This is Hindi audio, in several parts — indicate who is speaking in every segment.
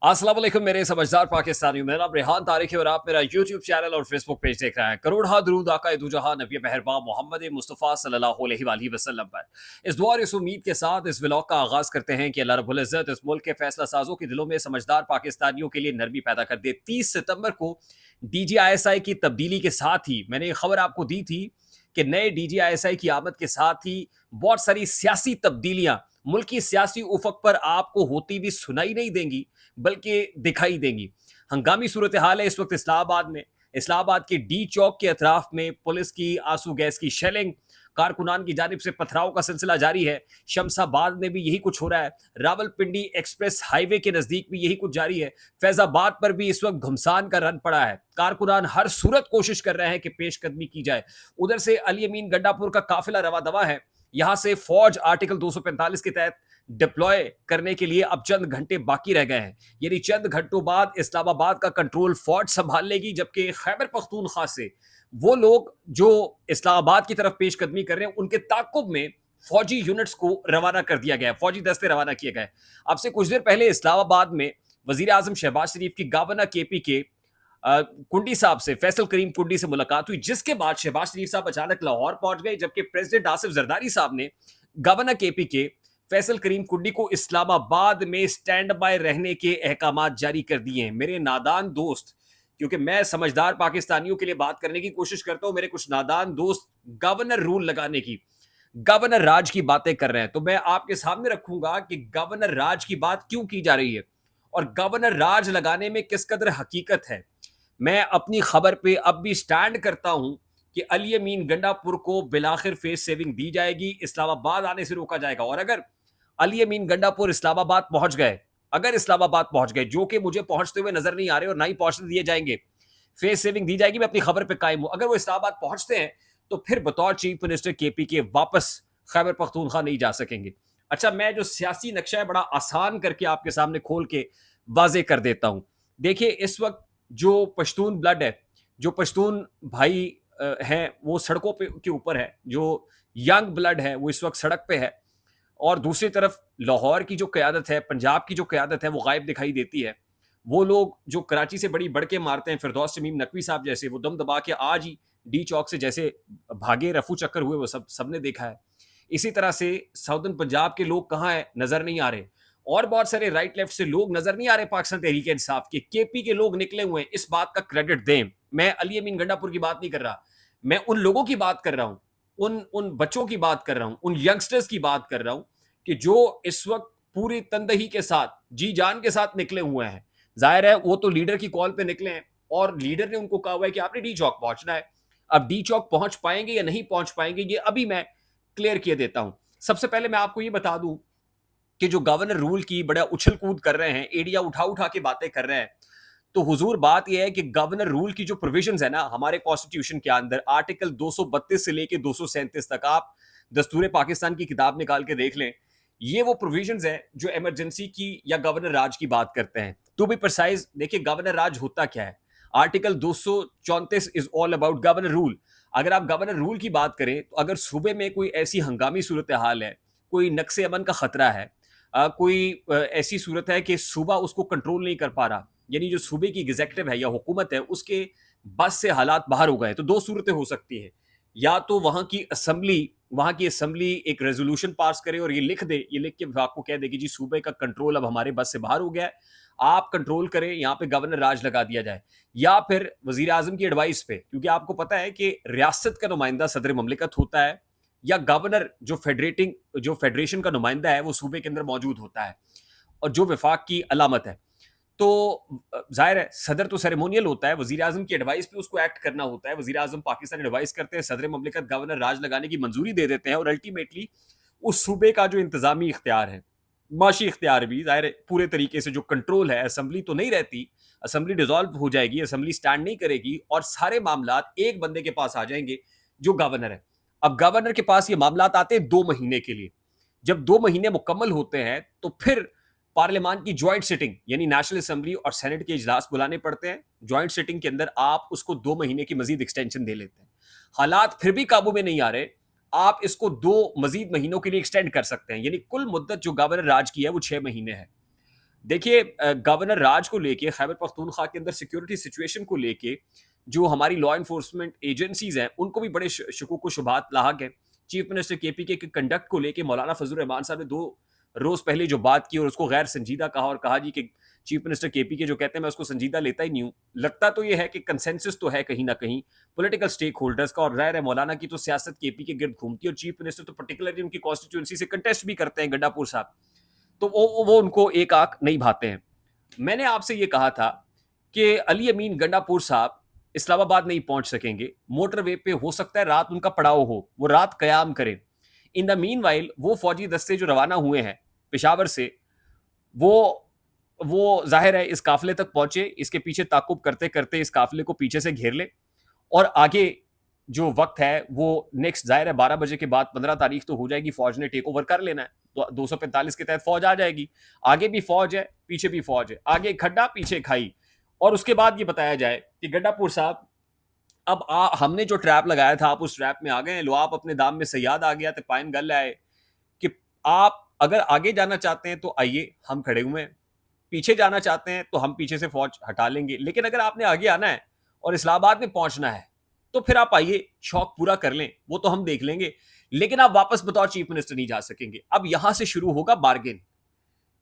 Speaker 1: अस्सलाम वालेकुम मेरे समझदार पाकिस्तानियों। मेरा नाम रेहान तारिक है और आप मेरा यूट्यूब चैनल और फेसबुक पेज देख रहे हैं। करोड़ दुरूद आका दू जहां नबी मेहरबान मोहम्मद मुस्तफ़ा सल्लल्लाहु अलैहि वसल्लम पर। इस दुआ और इस उम्मीद के साथ इस व्लॉग का आगाज़ करते हैं कि अल्लाह रब्बुल इज़्ज़त इस मुल्क के फैसला साजों के दिलों में समझदार पाकिस्तानियों के लिए नरमी पैदा कर दे। 30 सितंबर को DGISI की तब्दीली के साथ ही मैंने ये खबर आपको दी थी कि नए DGISI की आमद के साथ ही बहुत सारी सियासी तब्दीलियां मुल्क की सियासी उफक पर आपको होती भी सुनाई नहीं देंगी, बल्कि दिखाई देंगी। हंगामी सूरत हाल है इस वक्त इस्लामाबाद में। इस्लामाबाद के डी चौक के अतराफ में पुलिस की आंसू गैस की शेलिंग, कारकुनान की जानिब से पथराव का सिलसिला जारी है। शमशाबाद में भी यही कुछ हो रहा है। रावलपिंडी एक्सप्रेस हाईवे के नजदीक भी यही कुछ जारी है। फैजाबाद पर भी इस वक्त घुमसान का रन पड़ा है। कारकुनान हर सूरत कोशिश कर रहे हैं कि पेशकदमी की जाए। उधर से अली अमीन गंडापुर का काफिला रवा दवा है। यहां से फौज आर्टिकल 245 के तहत डिप्लॉय करने के लिए अब चंद घंटे बाकी रह गए हैं। यानी चंद घंटों बाद इस्लामाबाद का कंट्रोल फौज संभाल लेगी, जबकि खैबर पख्तूनख्वा से वो लोग जो इस्लामाबाद की तरफ पेशकदमी कर रहे हैं उनके ताकुब में फौजी यूनिट्स को रवाना कर दिया गया, फौजी दस्ते रवाना किए गए। अब से कुछ देर पहले इस्लामाबाद में वजीर आजम शहबाज शरीफ की गवर्नर KP के कुंडी साहब से, फैसल करीम कुंडी से मुलाकात हुई, जिसके बाद शहबाज शरीफ साहब अचानक लाहौर पहुंच गए, जबकि प्रेसिडेंट आसिफ जरदारी साहब ने गवर्नर KP के फैसल करीम कुंडी को इस्लामाबाद में स्टैंड बाय रहने के अहकाम जारी कर दिए हैं। मेरे नादान दोस्त, क्योंकि मैं समझदार पाकिस्तानियों के लिए बात करने की कोशिश करता हूं, मेरे कुछ नादान दोस्त गवर्नर रूल लगाने की, गवर्नर राज की बातें कर रहे हैं, तो मैं आपके सामने रखूंगा कि गवर्नर राज की बात क्यों की जा रही है और गवर्नर राज लगाने में किस कदर हकीकत है। मैं अपनी खबर पे अब भी स्टैंड करता हूं कि अली अमीन गंडापुर को बिलाखिर फेस सेविंग दी जाएगी, इस्लामाबाद आने से रोका जाएगा। और अगर अली अमीन गंडापुर इस्लामाबाद पहुंच गए, अगर इस्लामाबाद पहुंच गए, जो कि मुझे पहुंचते हुए नजर नहीं आ रहे और ना ही पहुंचने दिए जाएंगे, फेस सेविंग दी जाएगी, मैं अपनी खबर पे कायम हूं। अगर वो इस्लामाबाद पहुंचते हैं तो फिर बतौर चीफ मिनिस्टर KP के वापस खैबर पख्तूनख्वा नहीं जा सकेंगे। अच्छा, मैं जो सियासी नक्शा है बड़ा आसान करके आपके सामने खोल के वाजे कर देता हूं। देखिए, इस वक्त जो पश्तून ब्लड है, जो पश्तून भाई हैं, वो सड़कों पे के ऊपर है। जो यंग ब्लड है वो इस वक्त सड़क पे है। और दूसरी तरफ लाहौर की जो क़यादत है, पंजाब की जो क़यादत है, वो गायब दिखाई देती है। वो लोग जो कराची से बड़ी बढ़ के मारते हैं, फिरदौस शमीम नकवी साहब जैसे, वो दम दबा के आज ही डी चौक से जैसे भागे, रफू चक्कर हुए, वो सबने देखा है। इसी तरह से साउदर्न पंजाब के लोग कहाँ हैं, नजर नहीं आ रहे। और बहुत सारे राइट लेफ्ट से लोग नजर नहीं आ रहे पाकिस्तान तहरीक इंसाफ के। KP के लोग निकले हुए हैं, इस बात का क्रेडिट दें। मैं अली अमीन गंडापुर की बात नहीं कर रहा, मैं उन लोगों की बात कर रहा हूं, उन उन बच्चों की बात कर रहा हूं, उन यंगस्टर्स की बात कर रहा हूं कि जो इस वक्त पूरी तंदही के साथ, जी जान के साथ निकले हुए हैं। जाहिर है वो तो लीडर की कॉल पे निकले हैं और लीडर ने उनको कहा हुआ है कि आपने डी चौक पहुंचना है। अब डी चौक पहुंच पाएंगे या नहीं पहुंच पाएंगे, ये अभी मैं क्लियर किए देता हूं। सबसे पहले मैं आपको ये बता दूं कि जो गवर्नर रूल की बड़ा उछल कूद कर रहे हैं, एडिया उठा उठा के बातें कर रहे हैं, तो हुजूर बात यह है कि गवर्नर रूल की जो प्रोविजंस है ना हमारे कॉन्स्टिट्यूशन के अंदर, आर्टिकल 232 से लेके 237 तक, आप दस्तूर पाकिस्तान की किताब निकाल के देख लें, ये वो प्रोविजंस हैं जो इमरजेंसी की या गवर्नर राज की बात करते हैं। टू बी प्रिसाइज, देखिए गवर्नर राज होता क्या है। Article 234 is all about governor rule. अगर आप गवर्नर रूल की बात करें तो अगर सूबे में कोई ऐसी हंगामी सूरत हाल है, कोई नक्शे अमन का खतरा है, कोई ऐसी सूरत है कि सूबा उसको कंट्रोल नहीं कर पा रहा, यानी जो सूबे की एग्जीक्यूटिव है या हुकूमत है उसके बस से हालात बाहर हो गए, तो दो सूरतें हो सकती हैं। या तो वहां की असेंबली एक रेजोल्यूशन पास करे और ये लिख दे, ये लिख के विभाग को कह दे कि जी सूबे का कंट्रोल अब हमारे बस से बाहर हो गया है, आप कंट्रोल करें, यहाँ पे गवर्नर राज लगा दिया जाए। या फिर वजीर आजम की एडवाइस पे, क्योंकि आपको पता है कि रियासत का नुमाइंदा सदर ममलिकत होता है या गवर्नर जो फेडरेशन का नुमाइंदा है वो सूबे के अंदर मौजूद होता है और जो विफाक की अलामत है। तो जाहिर है सदर तो सेरेमोनियल होता है, वजीर आजम की एडवाइस पे उसको एक्ट करना होता है। वजीर आजम पाकिस्तान एडवाइस करते हैं, सदर ममलिकत गवर्नर राज लगाने की मंजूरी दे देते हैं और अल्टीमेटली उस सूबे का जो इंतजामी इख्तियार है, माशी इख्तियार भी, जाहिर है पूरे तरीके से जो कंट्रोल है, असेंबली तो नहीं रहती, असेंबली डिजॉल्व हो जाएगी, असेंबली स्टैंड नहीं करेगी और सारे मामला एक बंदे के पास आ जाएंगे जो गवर्नर है। अब गवर्नर के पास ये मामला आते हैं 2 महीने के लिए। जब 2 महीने मुकम्मल होते हैं तो फिर पार्लियामान की ज्वाइंट सिटिंग यानी नेशनल असेंबली और सेनेट के इजलास बुलाने पड़ते हैं। ज्वाइंट सिटिंग के अंदर आप उसको 2 महीने की मजीद एक्सटेंशन दे लेते हैं। हालात फिर भी काबू में नहीं आ रहे, आप इसको 2 मजीद महीनों के लिए एक्सटेंड कर सकते हैं, यानी कुल मुद्दत जो गवर्नर राज की है वो 6 महीने है। देखिए गवर्नर राज को लेके खैबर पख्तूनख्वा के अंदर सिक्योरिटी सिचुएशन को लेके जो हमारी लॉ एनफोर्समेंट एजेंसीज हैं उनको भी बड़े शकूक व शुबहात लाहक है। चीफ मिनिस्टर केपीके के कंडक्ट को लेके मौलाना फजल रहमान साहब ने 2 रोज पहले जो बात की और उसको गैर संजीदा कहा और कहा जी कि चीफ मिनिस्टर केपीके जो कहते हैं मैं उसको संजीदा लेता ही नहीं हूँ। लगता तो ये है कि कंसेंसस तो है कहीं ना कहीं पॉलिटिकल स्टेक होल्डर्स का, और जाहिर है मौलाना की तो सियासत केपी के गिर्द घूमती है और चीफ मिनिस्टर तो पर्टिकुलरली उनकी कॉन्स्टिट्यूंसी से कंटेस्ट भी करते हैं गड्डापुर साहब, तो वो उनको एक आंख नहीं भाते हैं। मैंने आपसे ये कहा था कि अली अमीन गंडापुर साहब इस्लामाबाद नहीं पहुंच सकेंगे, मोटरवे पे हो सकता है रात उनका पड़ाव हो, वो रात कयाम करें। इन द मीन वाइल वो फौजी दस्ते जो रवाना हुए हैं पेशावर से, वो वो जाहिर है इस काफिले तक पहुंचे, इसके पीछे ताकुब करते करते इस काफिले को पीछे से घेर ले और आगे जो वक्त है वो नेक्स्ट जाहिर है 12 बजे के बाद 15 तारीख तो हो जाएगी, फौज ने टेक ओवर कर लेना है, तो 245 के तहत फौज आ जाएगी। आगे भी फौज है, पीछे भी फौज है, आगे खड्डा पीछे खाई। और उसके बाद ये बताया जाए कि गड्डापुर साहब अब हमने जो ट्रैप लगाया था आप उस ट्रैप में आ गए, लो आप अपने दाम में सयाद आ गया तो पाइन गल आए कि आप अगर आगे जाना चाहते हैं तो आइए, हम खड़े हुए हैं, पीछे जाना चाहते हैं तो हम पीछे से फौज हटा लेंगे, लेकिन अगर आपने आगे आना है और इस्लामाबाद में पहुंचना है तो फिर आप आइए, शौक पूरा कर लें, वो तो हम देख लेंगे, लेकिन आप वापस बतौर चीफ मिनिस्टर नहीं जा सकेंगे। अब यहां से शुरू होगा बार्गेन,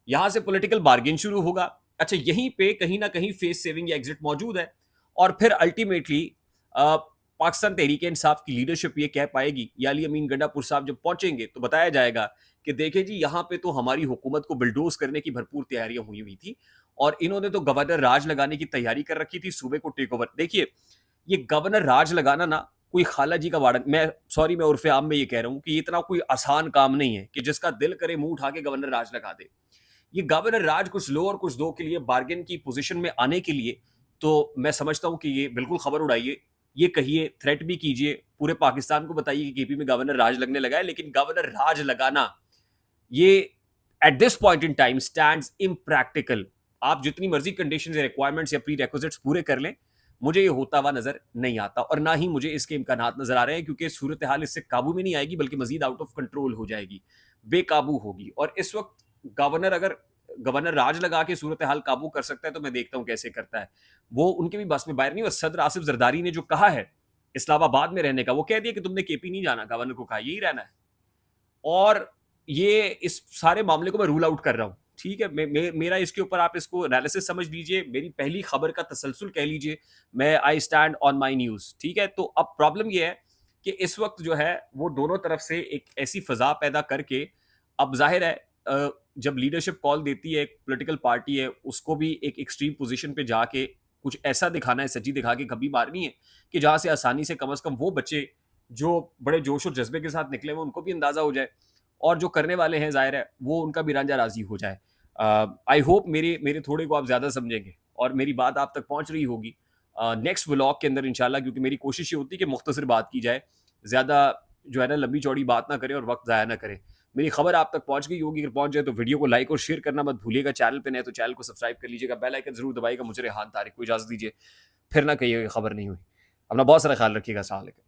Speaker 1: यहां से पॉलिटिकल बार्गेन शुरू होगा। अच्छा, यहीं पे कहीं ना कहीं फेस सेविंग या एग्जिट मौजूद है और फिर अल्टीमेटली पाकिस्तान तहरीक इंसाफ की लीडरशिप ये कह पाएगी या अली अमीन गंडापुर साहब जब पहुंचेंगे तो बताया जाएगा कि देखिए जी यहाँ पे तो हमारी हुकूमत को बिल्डोज करने की भरपूर तैयारियां हुई हुई थी और इन्होंने तो गवर्नर राज लगाने की तैयारी कर रखी थी, सूबे को टेक ओवर। देखिए ये गवर्नर राज लगाना ना कोई खाला जी का वाड़ा, मैं सॉरी मैं उर्फे आम में ये कह रहा हूँ कि ये इतना कोई आसान काम नहीं है कि जिसका दिल करे मुंह उठा के गवर्नर राज लगा दे। ये गवर्नर राज कुछ लो और कुछ दो के लिए बार्गेन की पोजीशन में आने के लिए तो मैं समझता हूं कि ये बिल्कुल खबर उड़ाइए, ये कहिए, थ्रेट भी कीजिए, पूरे पाकिस्तान को बताइए कि केपी में गवर्नर राज लगने लगा है, लेकिन गवर्नर राज लगाना ये at this point in time stands impractical. आप जितनी मर्जी कंडीशंस या रिक्वायरमेंट्स या प्री रिक्विजिट्स पूरे कर लें, मुझे ये होता हुआ नजर नहीं आता और ना ही मुझे इसके इम्कानात नजर आ रहे हैं, क्योंकि सूरत हाल इससे काबू में नहीं आएगी बल्कि मजीद आउट ऑफ कंट्रोल हो जाएगी, बेकाबू होगी। और इस वक्त गवर्नर अगर गवर्नर राज लगा के सूरत हाल काबू कर सकता है तो मैं देखता हूं कैसे करता है, वो उनके भी बस में बाहर नहीं। और सदर आसिफ जरदारी ने जो कहा है इस्लामाबाद में रहने का, वो कह दिया कि तुमने केपी नहीं जाना, गवर्नर को कहा यही रहना है। और ये इस सारे मामले को मैं रूल आउट कर रहा हूँ, ठीक है। मेरा इसके ऊपर आप इसको एनालिसिस समझ लीजिए, मेरी पहली खबर का तसलसल कह लीजिए, मैं I stand on my news, ठीक है। तो अब प्रॉब्लम ये है कि इस वक्त जो है वो दोनों तरफ से एक ऐसी फजा पैदा करके, अब जाहिर है जब लीडरशिप कॉल देती है, एक पॉलिटिकल पार्टी है, उसको भी एक एक्सट्रीम पोजीशन पे जाके कुछ ऐसा दिखाना है, सच्ची दिखा के कभी मारनी है कि जहां से आसानी से कम वो बच्चे जो बड़े जोश और जज्बे के साथ निकले हुए उनको भी अंदाजा हो जाए और जो करने वाले हैं जाहिर है वो उनका भी रांझा राजी हो जाए। आई होप मेरे मेरे थोड़े को आप ज़्यादा समझेंगे और मेरी बात आप तक पहुंच रही होगी नेक्स्ट व्लॉग के अंदर इंशाल्लाह, क्योंकि मेरी कोशिश ये होती है कि मुख्तसर बात की जाए, ज़्यादा जो है ना लंबी चौड़ी बात ना करें और वक्त ज़ाया ना करें। मेरी खबर आप तक पहुंच गई होगी, अगर पहुंच जाए तो वीडियो को लाइक और शेयर करना मत भूलिएगा, चैनल पे नए तो चैनल को सब्सक्राइब कर लीजिएगा, बेल आइकन जरूर दबाइएगा। मुझे रेहान तारिक को इजाज़त दीजिए, फिर ना कहिए खबर नहीं हुई। अपना बहुत सारा ख्याल रखिएगा। अस्सलाम वालेकुम।